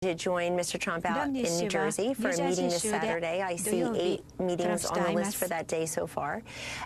to join Mr. Trump out in New Jersey for a meeting this Saturday. I see 8 meetings on the list for that day so far,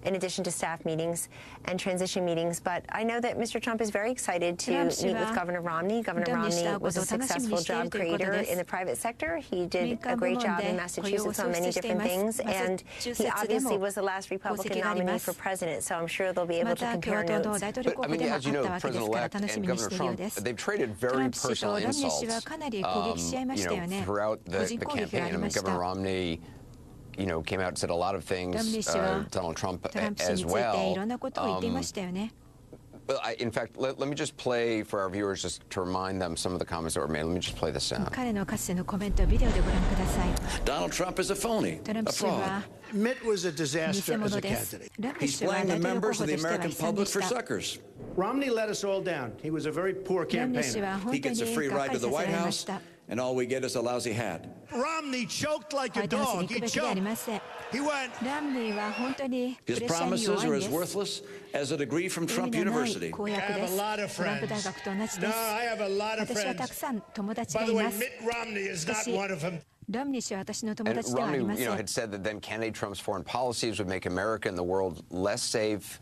in addition to staff meetings and transition meetings. But I know that Mr. Trump is very excited to meet with Governor Romney. Governor Romney was a successful job creator in the private sector. He did a great job in Massachusetts on many different things, and he obviously was the last Republican nominee for president, so I'm sure they'll be able to compare notes. But, I mean, as you know, President-elect and Governor Trump, they've traded very personal insults, throughout the campaign. I mean, Governor Romney, came out and said a lot of things, Donald Trump as well. In fact, let me just play for our viewers, just to remind them some of the comments that were made. Let me just play this sound. Donald Trump is a phony, a fraud. Mitt was a disaster as a candidate. He's playing the members of the American public for suckers. Romney let us all down. He was a very poor campaigner. He gets a free ride to the White House, and all we get is a lousy hat. Romney choked like a dog. He choked. He went. His promises are as worthless as a degree from Trump University. I have a lot of friends. No, I have a lot of friends. By the way, Mitt Romney is not one of them. And Romney, had said that then candidate Trump's foreign policies would make America and the world less safe.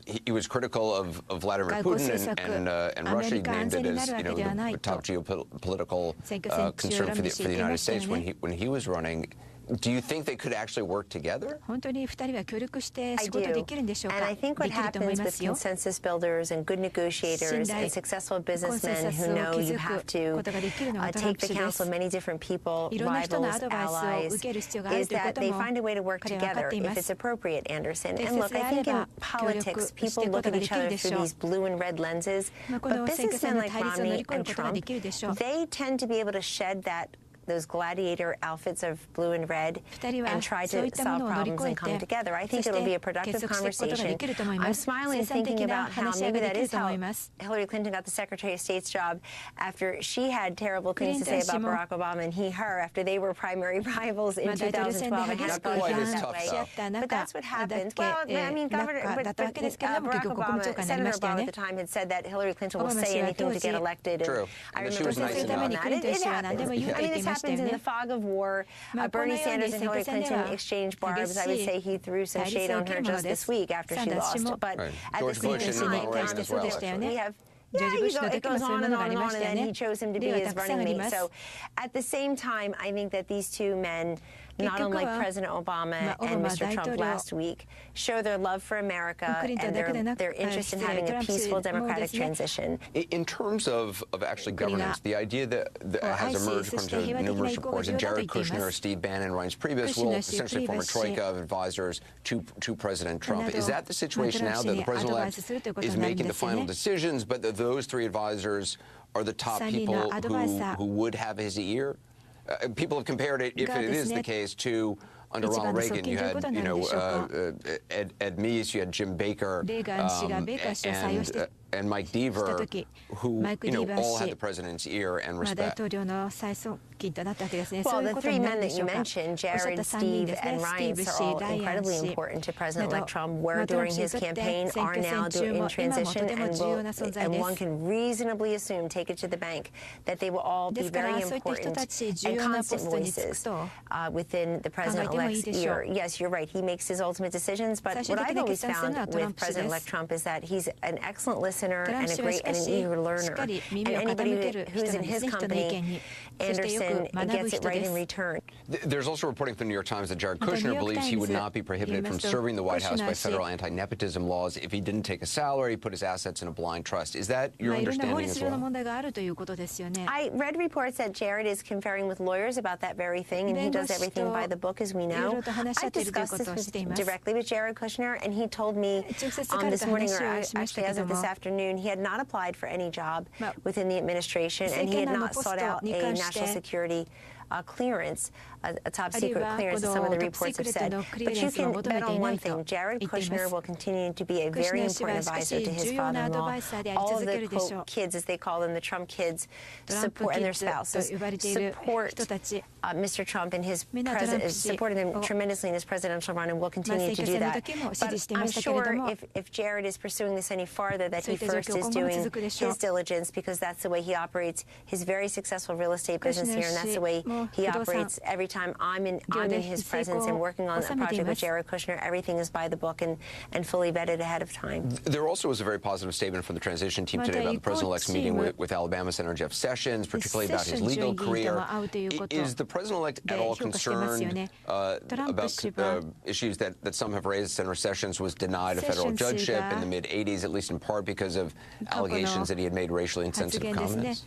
He was critical of Vladimir Putin and Russia. He named it as the top geopolitical concern for the United States when he was running. Do you think they could actually work together? I do. And I think what happens with consensus builders and good negotiators and successful businessmen who know you have to take the counsel of many different people, rivals, allies, is that they find a way to work together if it's appropriate, Anderson. And look, I think in politics, people look at each other through these blue and red lenses, but businessmen like Romney and Trump, they tend to be able to shed those gladiator outfits of blue and red and try to solve problems and come together. I think it'll be a productive conversation. I'm smiling thinking about how maybe that is how Hillary Clinton got the Secretary of State's job after she had terrible things to say about Barack Obama and her after they were primary rivals in 2012. And had to be that way. But that's what happens. Well, I mean, Barack Obama, Senator Obama at the time had said that Hillary Clinton will say anything to get elected. True. I remember saying that. It happens. I mean, this happens in the fog of war. Bernie Sanders and Hillary Clinton exchanged barbs. I would say he threw some shade on her just this week after she lost. But at the same time, we have. It goes on and on and on, and then he chose him to be his running mate. So at the same time, I think that these two men, not unlike President Obama and Mr. Trump last week, show their love for America and their interest in having a peaceful democratic transition. In terms of actually governance, the idea that has emerged from numerous reports that Jared Kushner or Steve Bannon, Reince Priebus, will essentially form a troika of advisors to President Trump. Is that the situation now, that the president-elect is making the final decisions, but those 3 advisors are the top people who would have his ear? People have compared it, if it is the case, to under Ronald Reagan. You had, Ed Meese, you had Jim Baker, and Mike Deaver, who, all had the president's ear and respect. Well, the 3 men that you mentioned, Jared, Steve, and Reince, are all incredibly important to President-elect Trump, were during his campaign, are now in transition, and one can reasonably assume, take it to the bank, that they will all be very important and constant voices within the President-elect's ear. Yes, you're right. He makes his ultimate decisions, but what I've always found with President-elect Trump is that he's an excellent listener and a great and an eager learner. And anybody who's in his company, Anderson, gets it right in return. There's also reporting from the New York Times that Jared Kushner believes he would not be prohibited from serving the White House by federal anti-nepotism laws if he didn't take a salary, put his assets in a blind trust. Is that your understanding as well? I read reports that Jared is conferring with lawyers about that very thing, and he does everything by the book, as we know. I discussed this directly with Jared Kushner, and he told me this morning, or actually as of this afternoon, he had not applied for any job within the administration, and he had not sought out a national security clearance, a top secret clearance, as some of the reports have said. But you can bet on one thing. Jared Kushner will continue to be a very important advisor to his father-in-law. All of the, quote, kids, as they call them, the Trump kids, support, and their spouses, support Mr. Trump and his supported him tremendously in his presidential run and will continue to do that. But I'm sure if Jared is pursuing this any farther, that he first is doing his diligence, because that's the way he operates his very successful real estate business here, and that's the way he operates every time I'm in his presence and working on a project with Jared Kushner. Everything is by the book and fully vetted ahead of time. There also was a very positive statement from the transition team today about the president-elect's meeting with Alabama Senator Jeff Sessions, particularly about his legal career. Is the president-elect at all concerned about issues that some have raised? Senator Sessions was denied a federal judgeship in the mid-'80s, at least in part because of allegations that he had made racially insensitive comments.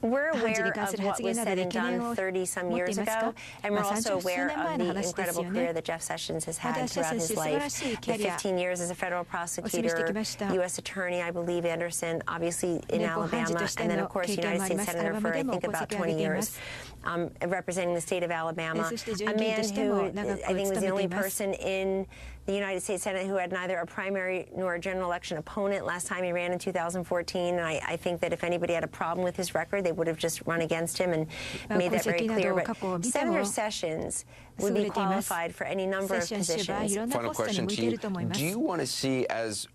We're aware of what was said and done 30-some years ago, and we're also aware of the incredible career that Jeff Sessions has had throughout his life. The 15 years as a federal prosecutor, U.S. Attorney, I believe, Anderson, obviously in Alabama, and then, of course, United States Senator for, I think, about 20 years, representing the state of Alabama. A man who I think was the only person in the United States Senate who had neither a primary nor a general election opponent last time he ran in 2014. And I think that if anybody had a problem with his record, they would have just run against him and made that very clear. But Senator Sessions would be qualified for any number of positions. Final question to you. Do you want to see,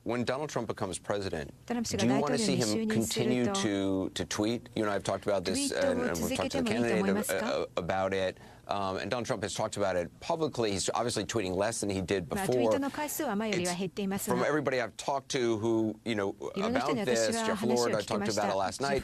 when Donald Trump becomes president, do you want to see him continue to tweet? You and I have talked about this, and we've talked to the candidate about it. And Donald Trump has talked about it publicly. He's obviously tweeting less than he did before. From everybody I've talked to who, about this, Jeff Lord, I talked about it last night,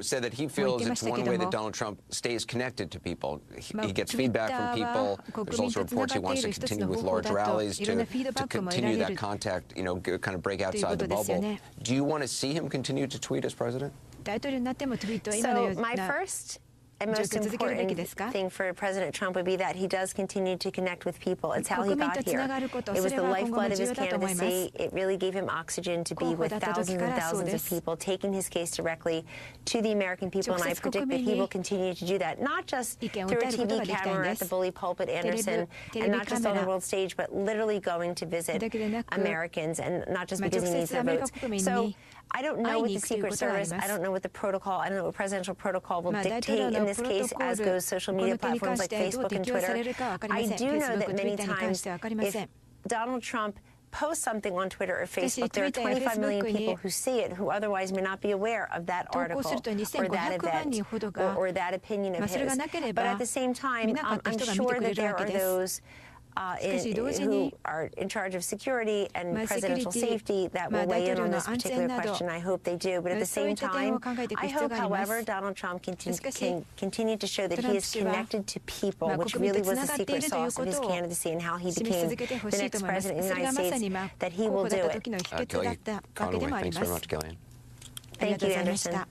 said that he feels it's one way that Donald Trump stays connected to people. He gets feedback from people. There's also reports he wants to continue with large rallies to continue that contact, kind of break outside the bubble. Do you want to see him continue to tweet as president? So my first and most important thing for President Trump would be that he does continue to connect with people. It's how he got here. It was the lifeblood of his candidacy. It really gave him oxygen to be with thousands and thousands of people, taking his case directly to the American people. And I predict that he will continue to do that, not just through a TV camera at the bully pulpit, Anderson, and not just on the world stage, but literally going to visit Americans, and not just because he needs their votes. So I don't know what the Secret Service, I don't know what the protocol, I don't know what presidential protocol will dictate in this case, as goes social media platforms like Facebook and Twitter. I do know that many times if Donald Trump posts something on Twitter or Facebook, there are 25 million people who see it who otherwise may not be aware of that article or that event or that opinion of his. But at the same time, I'm sure that there are those who are in charge of security and presidential safety that will weigh in on this particular question. I hope they do. But at the same time, I hope, however, Donald Trump can continue to show that he is connected to people, which really was the secret sauce of his candidacy and how he became the next president of the United States, that he will do it. Kellyanne Conway, thanks very much, Kellyanne. Thank you, Anderson.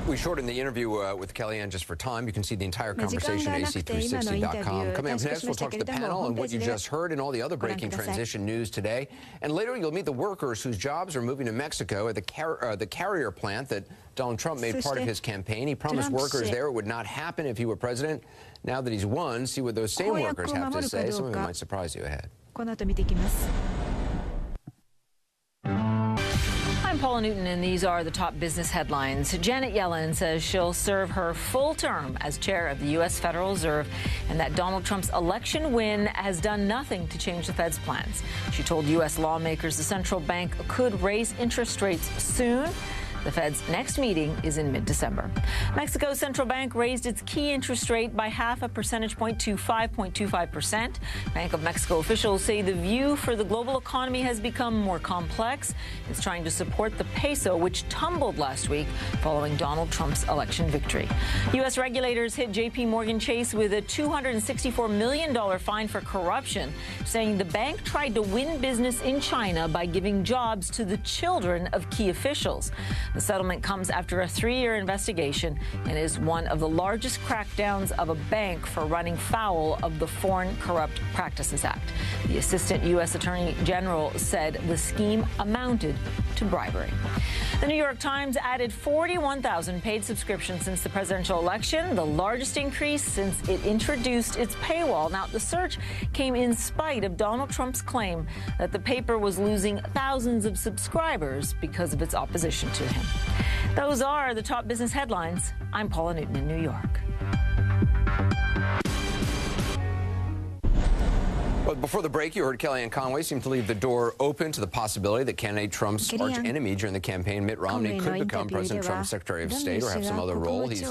We shortened the interview with Kellyanne just for time. You can see the entire conversation at ac360.com. Coming up next, we'll talk to the panel on what you just heard and all the other breaking transition news today. And later, you'll meet the workers whose jobs are moving to Mexico at the Carrier plant that Donald Trump made part of his campaign. He promised workers there it would not happen if he were president. Now that he's won, see what those same workers have to say. Some of it might surprise you ahead. I'm Paula Newton, and these are the top business headlines. Janet Yellen says she'll serve her full term as chair of the U.S. Federal Reserve, and that Donald Trump's election win has done nothing to change the Fed's plans. She told U.S. lawmakers the central bank could raise interest rates soon. The Fed's next meeting is in mid-December. Mexico's central bank raised its key interest rate by half a percentage point to 5.25%. Bank of Mexico officials say the view for the global economy has become more complex. It's trying to support the peso, which tumbled last week following Donald Trump's election victory. U.S. regulators hit J.P. Morgan Chase with a $264 million fine for corruption, saying the bank tried to win business in China by giving jobs to the children of key officials. The settlement comes after a 3-year investigation and is one of the largest crackdowns of a bank for running foul of the Foreign Corrupt Practices Act. The Assistant U.S. Attorney General said the scheme amounted to bribery. The New York Times added 41,000 paid subscriptions since the presidential election, the largest increase since it introduced its paywall. Now, the surge came in spite of Donald Trump's claim that the paper was losing thousands of subscribers because of its opposition to him. Those are the top business headlines. I'm Paula Newton in New York. Well, before the break, you heard Kellyanne Conway seem to leave the door open to the possibility that candidate Trump's arch enemy during the campaign, Mitt Romney, could become President Trump's Secretary of State or have some other role. He's